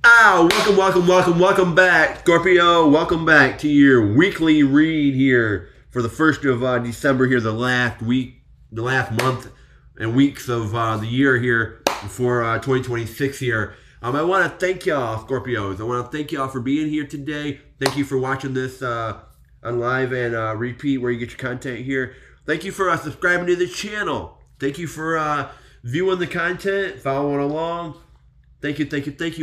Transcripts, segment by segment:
Welcome back, Scorpio. Welcome back to your weekly read here for the 1st of December here, the last week, the last month and weeks of the year here for 2026 here. I want to thank y'all, Scorpios. I want to thank y'all for being here today. Thank you for watching this on live and repeat where you get your content here. Thank you for subscribing to the channel. Thank you for viewing the content, following along. Thank you.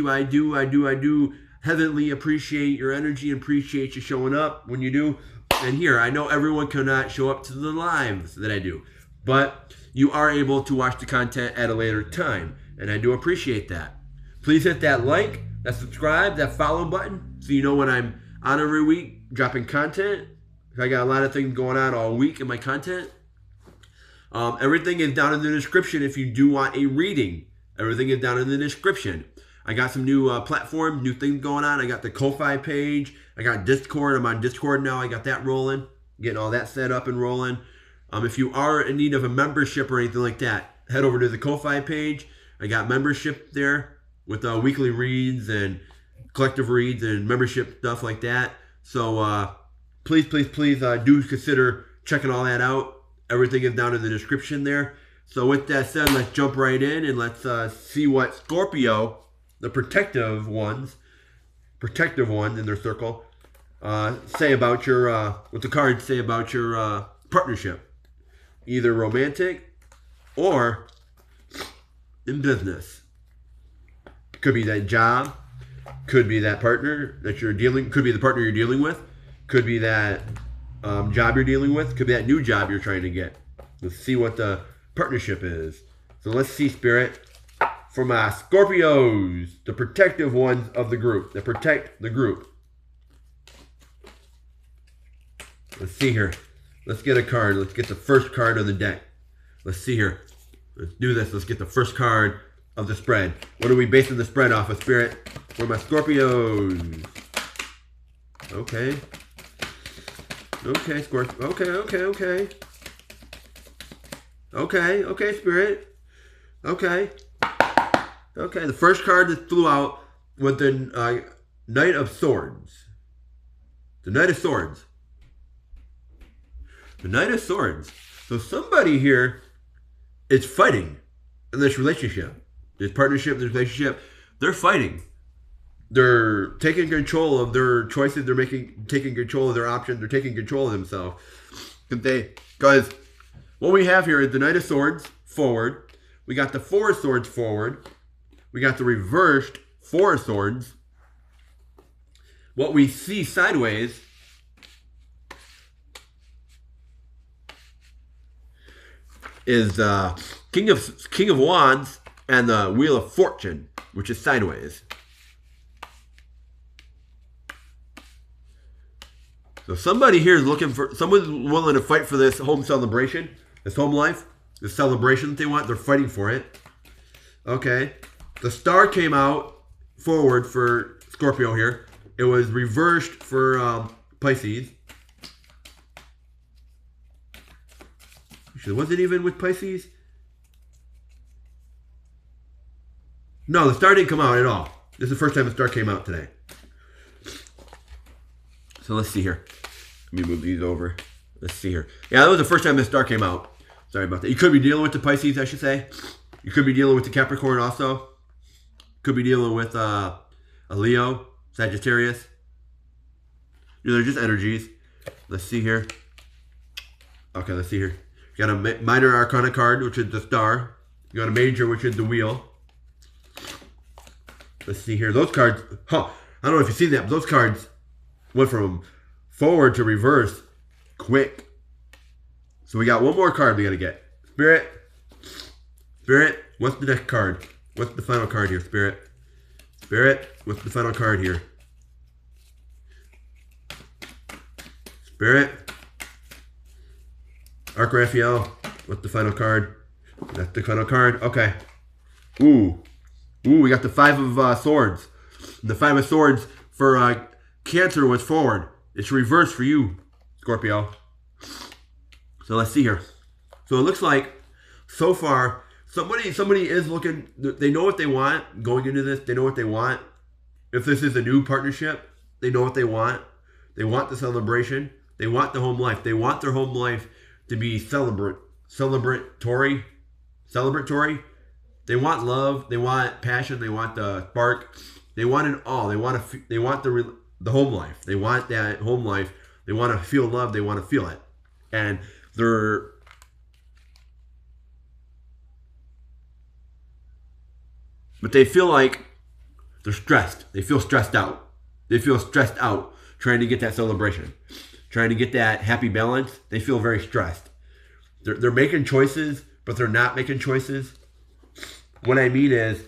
I do heavily appreciate your energy and appreciate you showing up when you do. And here, I know everyone cannot show up to the lives that I do, but you are able to watch the content at a later time, and I do appreciate that. Please hit that like, that subscribe, that follow button, so you know when I'm on every week dropping content. I got a lot of things going on all week in my content. Everything is down in the description if you do want a reading. Everything is down in the description. I got some new platform, new things going on. I got the Ko-Fi page. I got Discord. I'm on Discord now. I got that rolling. Getting all that set up and rolling. If you are in need of a membership or anything like that, head over to the Ko-Fi page. I got membership there with weekly reads and collective reads and membership stuff like that. So please do consider checking all that out. Everything is down in the description there. So with that said, let's jump right in and let's see what Scorpio, the protective ones in their circle, say about your, what the cards say about your partnership. Either romantic or in business. Could be that job, could be that partner that you're dealing, could be the partner you're dealing with, could be that job you're dealing with, could be that new job you're trying to get. Let's see what the partnership is. So let's see, Spirit, for my Scorpios, the protective ones of the group, that protect the group. Let's see here. Let's get a card. Let's get the first card of the deck. Let's see here. Let's do this. Let's get the first card of the spread. What are we basing the spread off of, Spirit? For my Scorpios. Okay. Okay, Scorpio. Okay. Okay, Spirit. Okay, the first card that flew out was the Knight of Swords. The Knight of Swords. The Knight of Swords. So somebody here is fighting in this relationship. This partnership, this relationship. They're fighting. They're taking control of their choices. They're taking control of their options. They're taking control of themselves. Because what we have here is the Knight of Swords forward. We got the Four of Swords forward. We got the reversed Four of Swords. What we see sideways is King of Wands and the Wheel of Fortune, which is sideways. So somebody here is looking for, someone's willing to fight for this home celebration, this home life, this celebration that they want. They're fighting for it. Okay. The star came out forward for Scorpio here. It was reversed for Pisces. Was it even with Pisces? No, the star didn't come out at all. This is the first time the star came out today. So let's see here. Let me move these over. Let's see here. Yeah, that was the first time the star came out. Sorry about that. You could be dealing with the Pisces, I should say. You could be dealing with the Capricorn also. Could be dealing with a Leo, Sagittarius. You know, they're just energies. Let's see here. Okay, let's see here. You got a minor arcana card, which is the star. You got a major, which is the wheel. Let's see here. Those cards, I don't know if you've seen that, but those cards went from forward to reverse quick. So we got one more card we got to get. Spirit, what's the next card? What's the final card here, Spirit? Spirit, what's the final card here? Spirit, Arc Raphael, what's the final card? That's the final card. Okay. Ooh, we got the Five of Swords. The Five of Swords for Cancer was forward. It's reversed for you, Scorpio. So let's see here. So it looks like so far somebody is looking. They know what they want going into this. They know what they want. If this is a new partnership, they know what they want. They want the celebration. They want the home life. They want their home life to be celebratory. They want love. They want passion. They want the spark. They want it all. They want the home life. They want that home life. They want to feel love. They want to feel it. And but they feel like they're stressed. They feel stressed out. They feel stressed out trying to get that celebration, trying to get that happy balance. They feel very stressed. They're making choices, but they're not making choices. What I mean is,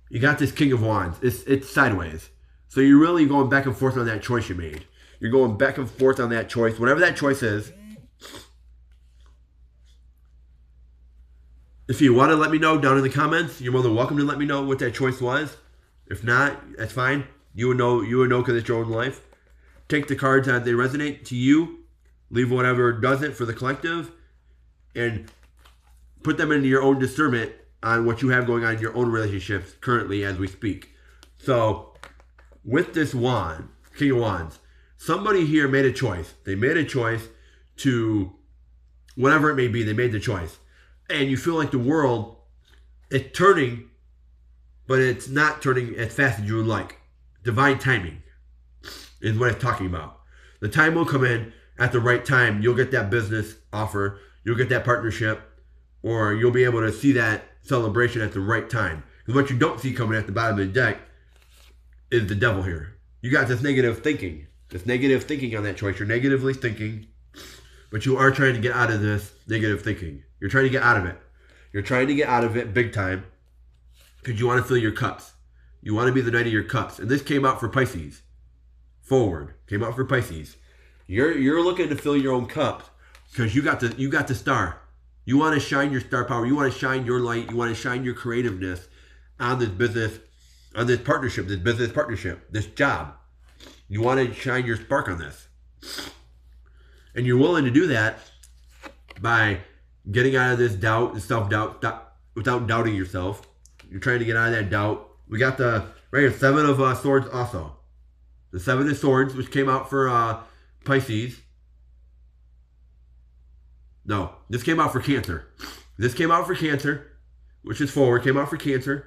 you got this King of Wands. It's sideways. So you're really going back and forth on that choice you made. You're going back and forth on that choice. Whatever that choice is. If you want to let me know down in the comments, you're more than welcome to let me know what that choice was. If not, that's fine. You would know because it's your own life. Take the cards as they resonate to you. Leave whatever doesn't for the collective. And put them into your own discernment on what you have going on in your own relationships currently as we speak. So, with this wand, King of Wands, somebody here made a choice. They made a choice to, whatever it may be, they made the choice. And you feel like the world is turning, but it's not turning as fast as you would like. Divine timing is what it's talking about. The time will come in at the right time. You'll get that business offer. You'll get that partnership. Or you'll be able to see that celebration at the right time. Because what you don't see coming at the bottom of the deck is the devil here. You got this negative thinking. This negative thinking on that choice. You're negatively thinking. But you are trying to get out of this negative thinking. You're trying to get out of it. You're trying to get out of it big time. Because you want to fill your cups. You want to be the knight of your cups. And this came out for Pisces. Forward. Came out for Pisces. You're looking to fill your own cup. Because you got the star. You want to shine your star power. You want to shine your light. You want to shine your creativeness on this business, on this partnership, this business partnership, this job. You want to shine your spark on this. And you're willing to do that by getting out of this doubt, this self-doubt, without doubting yourself. You're trying to get out of that doubt. We got the, right here, Seven of Swords also. The Seven of Swords, which came out for Pisces. No, this came out for Cancer. This came out for Cancer, which is forward, came out for Cancer.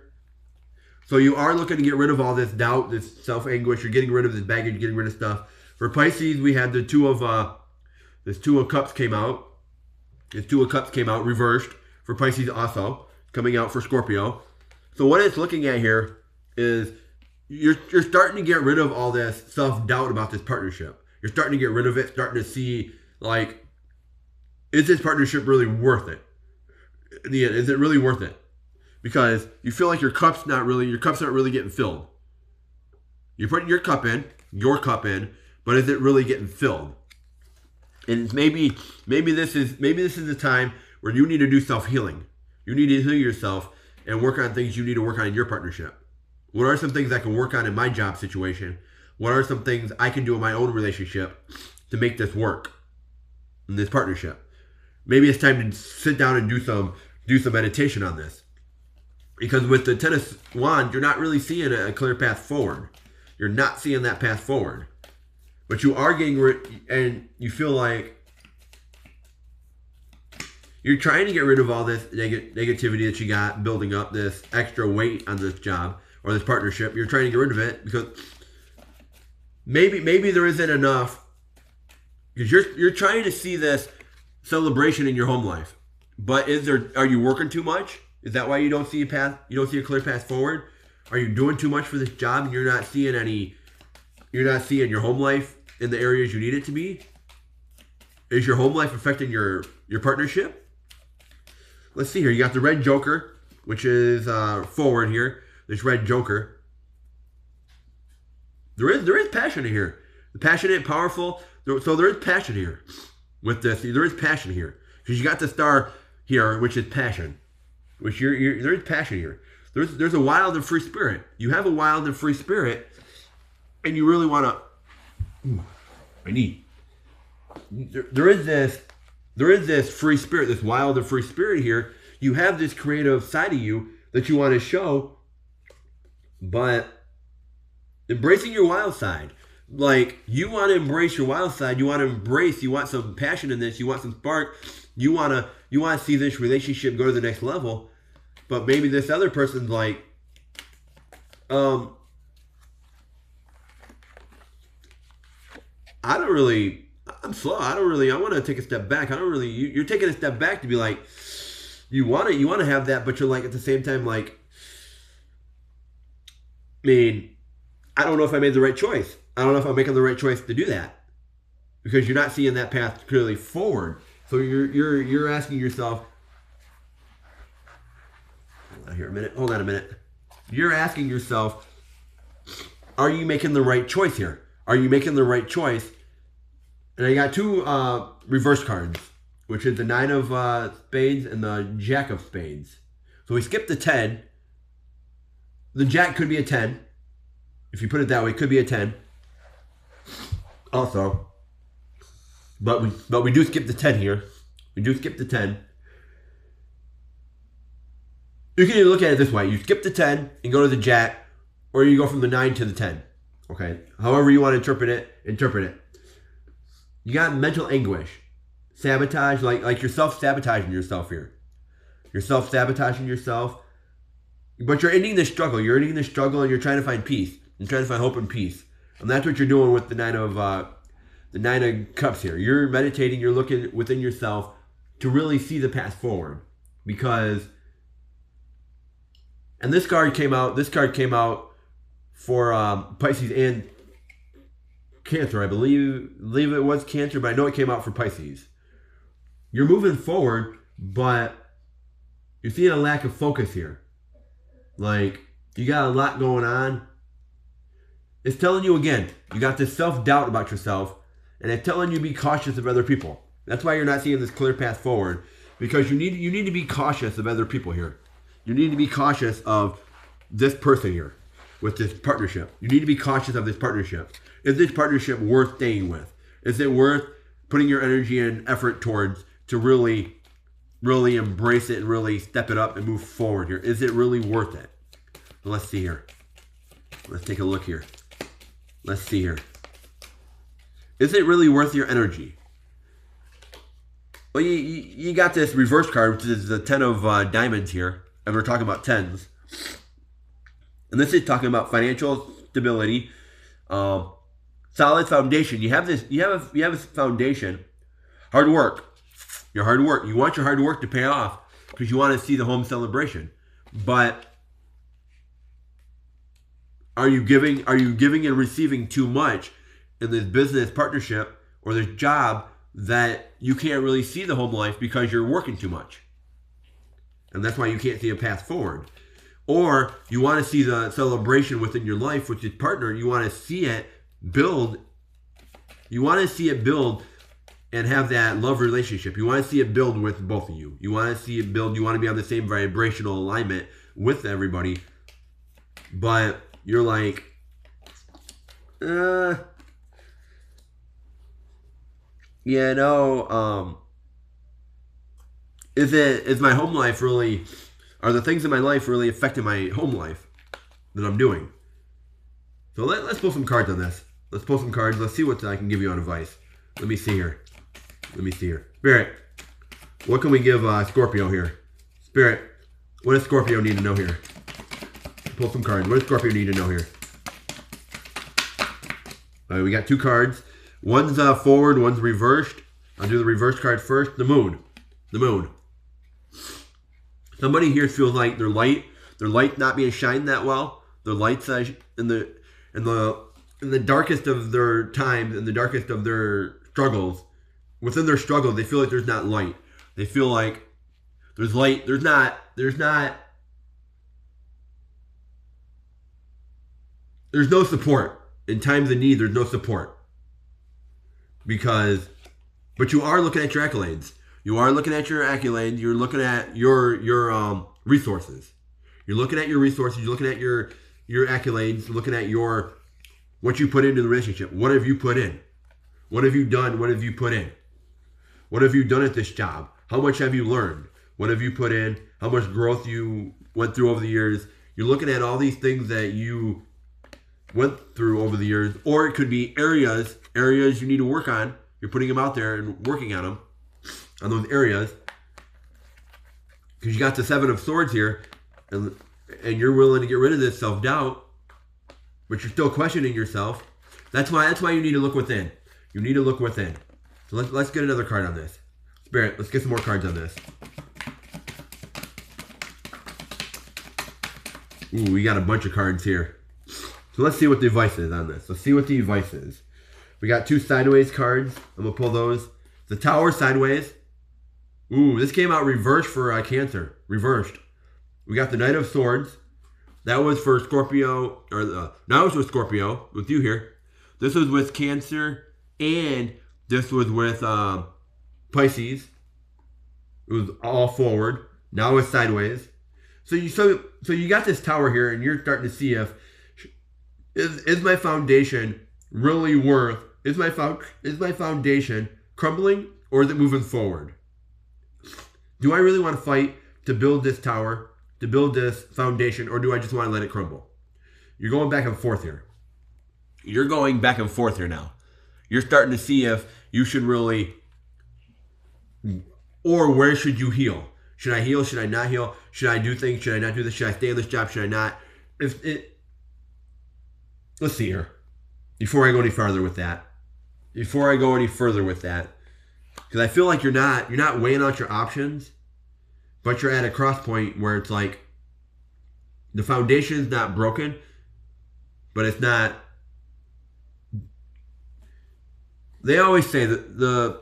So you are looking to get rid of all this doubt, this self-anguish. You're getting rid of this baggage, getting rid of stuff. For Pisces, we had the Two of Cups came out. This Two of Cups came out reversed for Pisces also, coming out for Scorpio. So what it's looking at here is you're starting to get rid of all this self-doubt about this partnership. You're starting to get rid of it, starting to see, like, is this partnership really worth it? In the end, is it really worth it? Because you feel like your cup's not really getting filled. You're putting your cup in, but is it really getting filled? And maybe this is the time where you need to do self-healing. You need to heal yourself and work on things you need to work on in your partnership. What are some things I can work on in my job situation? What are some things I can do in my own relationship to make this work in this partnership? Maybe it's time to sit down and do some meditation on this. Because with the Ten of Wands, you're not really seeing a clear path forward. You're not seeing that path forward. But you are getting rid, and you feel like you're trying to get rid of all this negativity that you got building up, this extra weight on this job or this partnership. You're trying to get rid of it because maybe there isn't enough. Because you're trying to see this celebration in your home life. But are you working too much? Is that why you don't see a path? You don't see a clear path forward? Are you doing too much for this job and you're not seeing your home life in the areas you need it to be? Is your home life affecting your partnership? Let's see here. You got the red joker, which is forward here. This red joker. There is passion in here. The passionate, powerful. So there is passion here with this. There is passion here. Because you got the star here, which is passion. There is passion here. There's a wild and free spirit. You have a wild and free spirit, and you really want to. My knee. There is this free spirit, this wild and free spirit here. You have this creative side of you that you want to show But embracing your wild side. Like, you want to embrace your wild side. You want some passion in this. You want some spark. You want to see this relationship go to the next level. But maybe this other person's like, I'm slow. I want to take a step back. You're taking a step back to be like, you want to have that, but you're like, at the same time, like, I mean, I don't know if I made the right choice. I don't know if I'm making the right choice to do that, because you're not seeing that path clearly forward. So you're asking yourself, hold on a minute. You're asking yourself, are you making the right choice here? Are you making the right choice? And I got two reverse cards, which is the 9 of spades and the Jack of spades. So we skipped the 10. The Jack could be a 10. If you put it that way, it could be a 10. Also. But we do skip the 10 here. We do skip the 10. You can either look at it this way. You skip the 10 and go to the Jack, or you go from the 9 to the 10. Okay? However you want to interpret it. You got mental anguish. Sabotage, like you're self-sabotaging yourself here. You're self-sabotaging yourself. But you're ending the struggle. You're ending the struggle, and you're trying to find peace. You're trying to find hope and peace. And that's what you're doing with the 9 of Cups here. You're meditating. You're looking within yourself to really see the path forward. Because, and this card came out for Pisces and Cancer. I believe it was Cancer, but I know it came out for Pisces. You're moving forward, but you're seeing a lack of focus here. Like, you got a lot going on. It's telling you again, you got this self-doubt about yourself, and it's telling you to be cautious of other people. That's why you're not seeing this clear path forward, because you need to be cautious of other people here. You need to be cautious of this person here with this partnership. You need to be cautious of this partnership. Is this partnership worth staying with? Is it worth putting your energy and effort towards to really embrace it and really step it up and move forward here? Is it really worth it? Well, let's see here. Let's take a look here. Let's see here. Is it really worth your energy? Well, you got this reverse card, which is the 10 of diamonds here, and we're talking about 10s. And this is talking about financial stability, solid foundation. You have a foundation. Hard work. Your hard work. You want your hard work to pay off because you want to see the home celebration. But are you giving and receiving too much in this business partnership or this job that you can't really see the home life because you're working too much? And that's why you can't see a path forward. Or you want to see the celebration within your life with your partner. You want to see it build. You want to see it build and have that love relationship. You want to see it build with both of you. You want to see it build. You want to be on the same vibrational alignment with everybody. But you're like, is my home life really, are the things in my life really affecting my home life that I'm doing? So let's pull some cards on this. Let's pull some cards. Let's see what I can give you on advice. Let me see here. Spirit, what can we give Scorpio here? Spirit, what does Scorpio need to know here? Pull some cards. What does Scorpio need to know here? All right, we got two cards. One's forward, one's reversed. I'll do the reverse card first. The moon. Somebody here feels like their light not being shined that well. Their light's in the darkest of their times, in the darkest of their struggles. Within their struggle, they feel like there's not light. They feel like there's light. There's no support. In times of need, there's no support. But you are looking at your accolades. You're looking at your resources. You're looking at your resources. You're looking at your accolades. You're looking at what you put into the relationship. What have you put in? What have you done? What have you put in? What have you done at this job? How much have you learned? What have you put in? How much growth you went through over the years? You're looking at all these things that you went through over the years, or it could be areas you need to work on. You're putting them out there and working on them, on those areas. Because you got the Seven of Swords here, and you're willing to get rid of this self-doubt, but you're still questioning yourself. That's why you need to look within. You need to look within. So let's get another card on this. Spirit, let's get some more cards on this. Ooh, we got a bunch of cards here. So let's see what the advice is on this. Let's see what the advice is. We got 2 sideways cards. I'm going to pull those. The Tower sideways. Ooh, this came out reversed for Cancer. Reversed. We got the Knight of Swords. That was for Scorpio. That was with Scorpio. With you here. This was with Cancer. And this was with Pisces. It was all forward. Now it's sideways. So you got this Tower here, and you're starting to see if is my foundation really worth? Is my foundation crumbling, or is it moving forward? Do I really want to fight to build this tower, to build this foundation, or do I just want to let it crumble? You're going back and forth here. You're going back and forth here now. You're starting to see if you should really, or where should you heal? Should I heal? Should I not heal? Should I do things? Should I not do this? Should I stay in this job? Should I not? Let's see here. Before I go any further with that. Because I feel like you're not weighing out your options, but you're at a cross point where it's like the foundation is not broken, but it's not. They always say that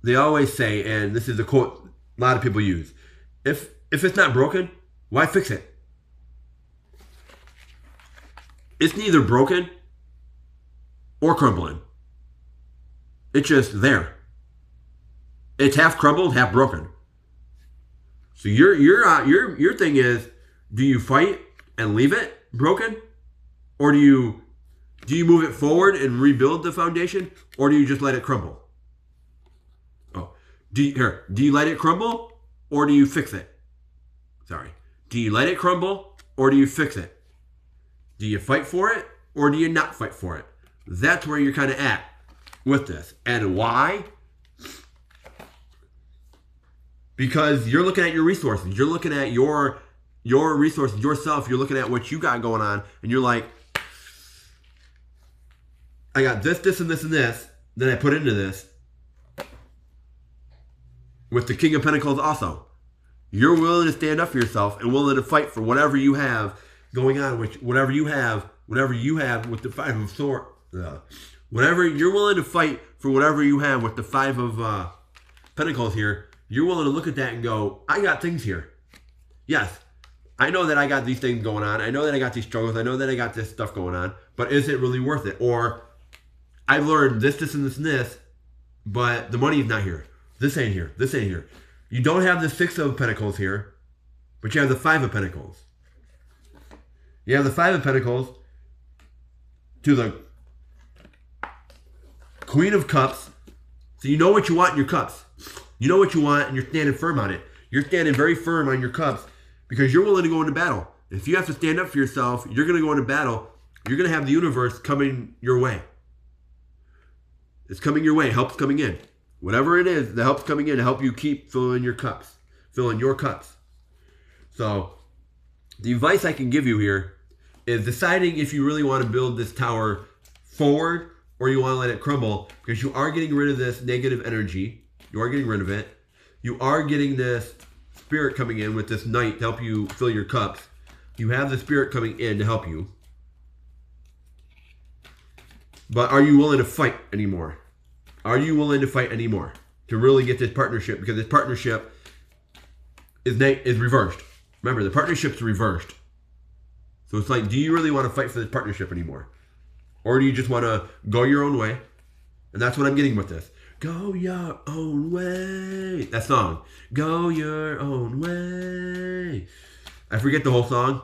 they always say, and this is a quote a lot of people use, if it's not broken, why fix it? It's neither broken or crumbling. It's just there. It's half crumbled, half broken. So your thing is, do you fight and leave it broken, or do you move it forward and rebuild the foundation, or do you just let it crumble? Oh, do you let it crumble, or do you fix it? Sorry. Do you let it crumble, or do you fix it? Do you fight for it, or do you not fight for it? That's where you're kind of at with this. And why? Because you're looking at your resources. You're looking at your resources, yourself. You're looking at what you got going on, and you're like, I got this, this, and this, and this. Then I put into this. With the King of Pentacles also. You're willing to stand up for yourself and willing to fight for whatever you have going on, whatever you have with the Five of Swords. Whatever you're willing to fight for, whatever you have with the Five of Pentacles here, you're willing to look at that and go, I got things here. Yes, I know that I got these things going on. I know that I got these struggles. I know that I got this stuff going on. But is it really worth it? Or I've learned this, this, and this, and this, but the money is not here. This ain't here. This ain't here. You don't have the Six of Pentacles here, but you have the Five of Pentacles. You have the Five of Pentacles to the Queen of Cups. So you know what you want in your cups. You know what you want, and you're standing firm on it. You're standing very firm on your cups because you're willing to go into battle. If you have to stand up for yourself, you're going to go into battle. You're going to have the universe coming your way. It's coming your way. Help's coming in. Whatever it is, the help's coming in to help you keep filling your cups. Filling your cups. So, the advice I can give you here is deciding if you really want to build this tower forward or you want to let it crumble, because you are getting rid of this negative energy. You are getting rid of it. You are getting this spirit coming in with this Knight to help you fill your cups. You have the spirit coming in to help you. But are you willing to fight anymore? Are you willing to fight anymore to really get this partnership? Because this partnership is reversed. Remember, the partnership's reversed. So it's like, do you really want to fight for this partnership anymore? Or do you just want to go your own way? And that's what I'm getting with this. Go your own way. That song. Go your own way. I forget the whole song.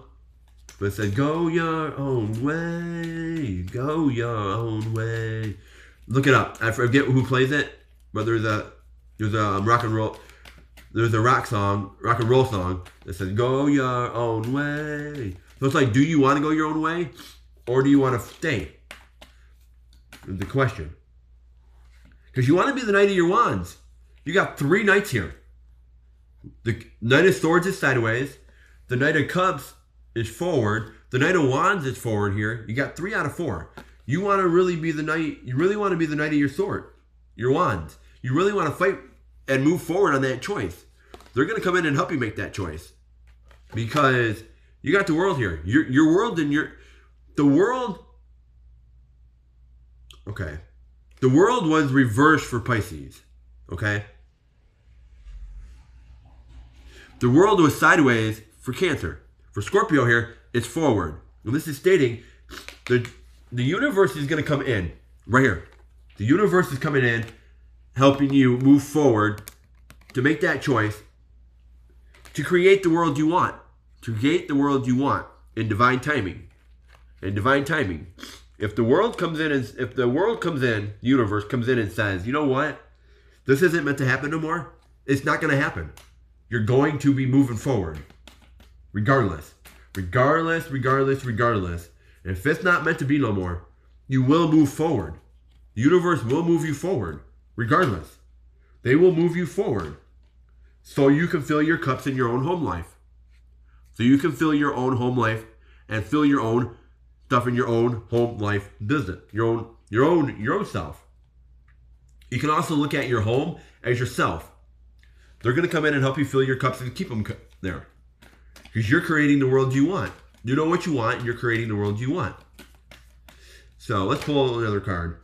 But it says, go your own way. Go your own way. Look it up. I forget who plays it. But there's a rock and roll. there's a rock and roll song that says, go your own way. So it's like, do you want to go your own way? Or do you want to stay? Is the question. Because you want to be the Knight of your Wands. You got 3 knights here. The Knight of Swords is sideways. The Knight of Cups is forward. The Knight of Wands is forward here. You got 3 out of 4. You want to really be the knight. You really want to be the Knight of your sword, your wands. You really want to fight and move forward on that choice. They're going to come in and help you make that choice. Because you got the world here. Your world and the world. Okay. The world was reversed for Pisces. Okay. The world was sideways for Cancer. For Scorpio here, it's forward. And this is stating the universe is going to come in right here. The universe is coming in, helping you move forward to make that choice to create the world you want. To create the world you want in divine timing. In divine timing. If the world comes in, the universe comes in and says, you know what? This isn't meant to happen no more. It's not going to happen. You're going to be moving forward. Regardless. Regardless. And if it's not meant to be no more, you will move forward. The universe will move you forward. Regardless. They will move you forward. So you can fill your cups in your own home life. So you can fill your own home life and fill your own stuff in your own home life business. Your own self. You can also look at your home as yourself. They're going to come in and help you fill your cups and keep them there. Because you're creating the world you want. You know what you want, and you're creating the world you want. So let's pull another card.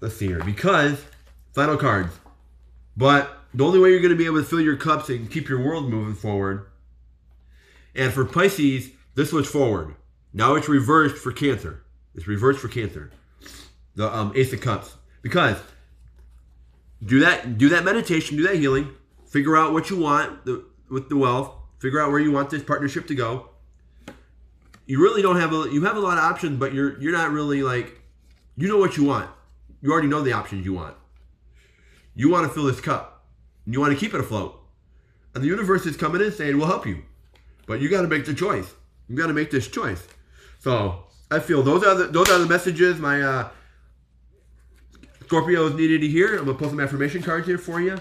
Let's see here. Because, final cards. But the only way you're going to be able to fill your cups and keep your world moving forward. And for Pisces, this was forward. Now it's reversed for Cancer. It's reversed for Cancer. The Ace of Cups. Because do that meditation, do that healing, figure out what you want with the wealth, figure out where you want this partnership to go. You really don't have you have a lot of options, but you're not really like, you know what you want. You already know the options you want. You want to fill this cup. And you want to keep it afloat. And the universe is coming in saying, we'll help you. But you got to make the choice. You got to make this choice. So I feel those are the messages my Scorpios needed to hear. I'm going to pull some affirmation cards here for you.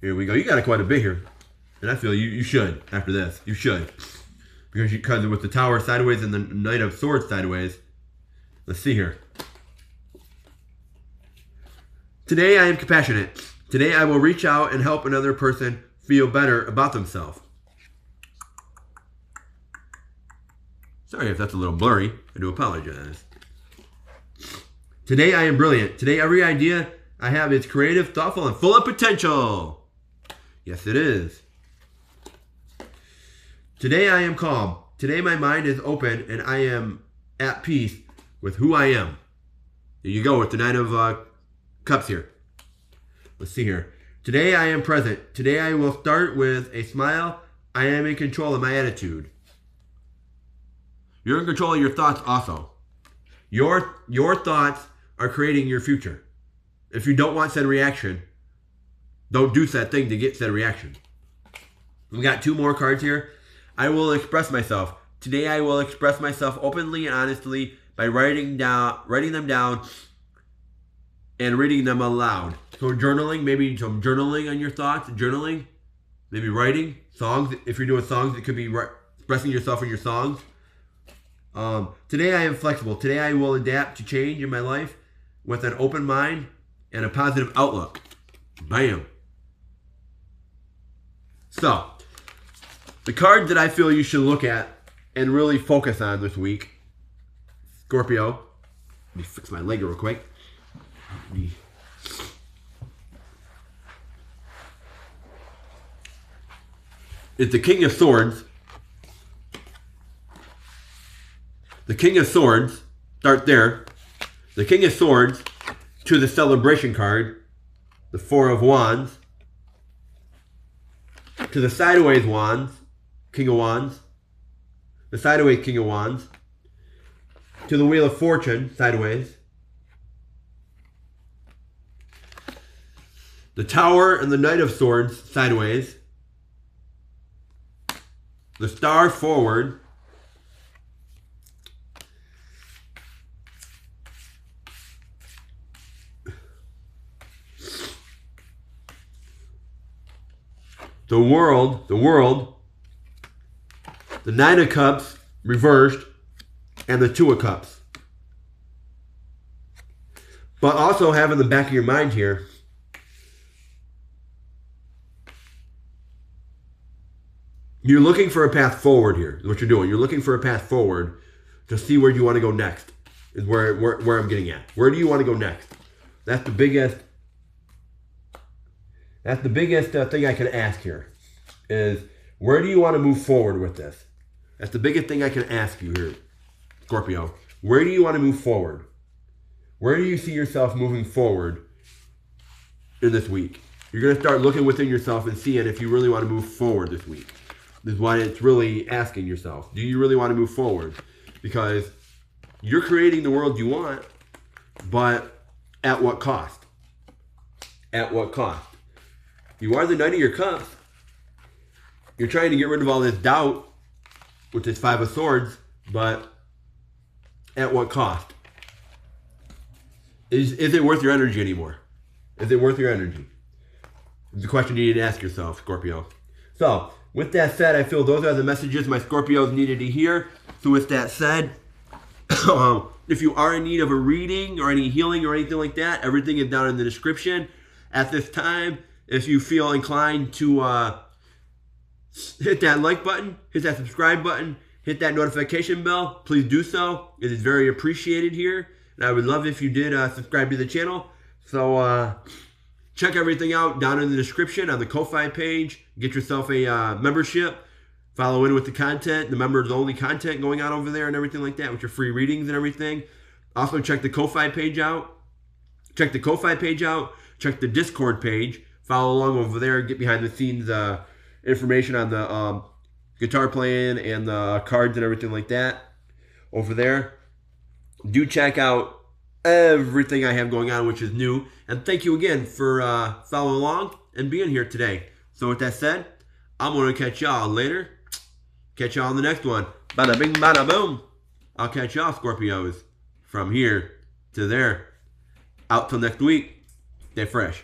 Here we go. You got quite a bit here. And I feel you should, after this. You should. Because with the Tower sideways and the Knight of Swords sideways. Let's see here. Today I am compassionate. Today I will reach out and help another person feel better about themselves. Sorry if that's a little blurry. I do apologize. Today I am brilliant. Today every idea I have is creative, thoughtful, and full of potential. Yes, it is. Today I am calm. Today my mind is open and I am at peace with who I am. There you go with the Knight of Cups here. Let's see here. Today I am present. Today I will start with a smile. I am in control of my attitude. You're in control of your thoughts also. Your thoughts are creating your future. If you don't want said reaction, don't do said thing to get said reaction. We got 2 more cards here. I will express myself. Today I will express myself openly and honestly by writing them down and reading them aloud. So journaling, maybe some journaling on your thoughts, journaling, maybe writing songs. If you're doing songs, it could be expressing yourself in your songs. Today I am flexible. Today I will adapt to change in my life with an open mind and a positive outlook. Bam. So, the card that I feel you should look at and really focus on this week, Scorpio. Let me fix my leg real quick. It's the King of Swords. The King of Swords, start there. The King of Swords to the Celebration card, the Four of Wands, to the Sideways Wands, King of Wands, the Sideways King of Wands, to the Wheel of Fortune, sideways, The Tower and the Knight of Swords sideways. The Star forward. The World, the Nine of Cups reversed, and the Two of Cups. But also have in the back of your mind here, you're looking for a path forward here, is what you're doing. You're looking for a path forward to see where you want to go next, is where I'm getting at. Where do you want to go next? That's the biggest thing I can ask here, is where do you want to move forward with this? That's the biggest thing I can ask you here, Scorpio. Where do you want to move forward? Where do you see yourself moving forward in this week? You're going to start looking within yourself and seeing if you really want to move forward this week. This is why it's really asking yourself, do you really want to move forward? Because you're creating the world you want, but at what cost? At what cost? You are the Knight of your Cups. You're trying to get rid of all this doubt with this Five of Swords, but at what cost? Is it worth your energy anymore? Is it worth your energy? It's a question you need to ask yourself, Scorpio. So, with that said, I feel those are the messages my Scorpios needed to hear. So with that said, if you are in need of a reading or any healing or anything like that, everything is down in the description. At this time, if you feel inclined to hit that like button, hit that subscribe button, hit that notification bell, please do so. It is very appreciated here. And I would love if you did subscribe to the channel. So check everything out down in the description on the Ko-Fi page. Get yourself a membership. Follow in with the content, the members-only content going on over there and everything like that with your free readings and everything. Also, check the Ko-Fi page out. Check the Ko-Fi page out. Check the Discord page. Follow along over there. Get behind-the-scenes information on the guitar playing and the cards and everything like that over there. Do check out everything I have going on, which is new. And thank you again for following along and being here today. So with that said, I'm going to catch y'all later. Catch y'all on the next one. Bada bing, bada boom. I'll catch y'all, Scorpios, from here to there. Out till next week. Stay fresh.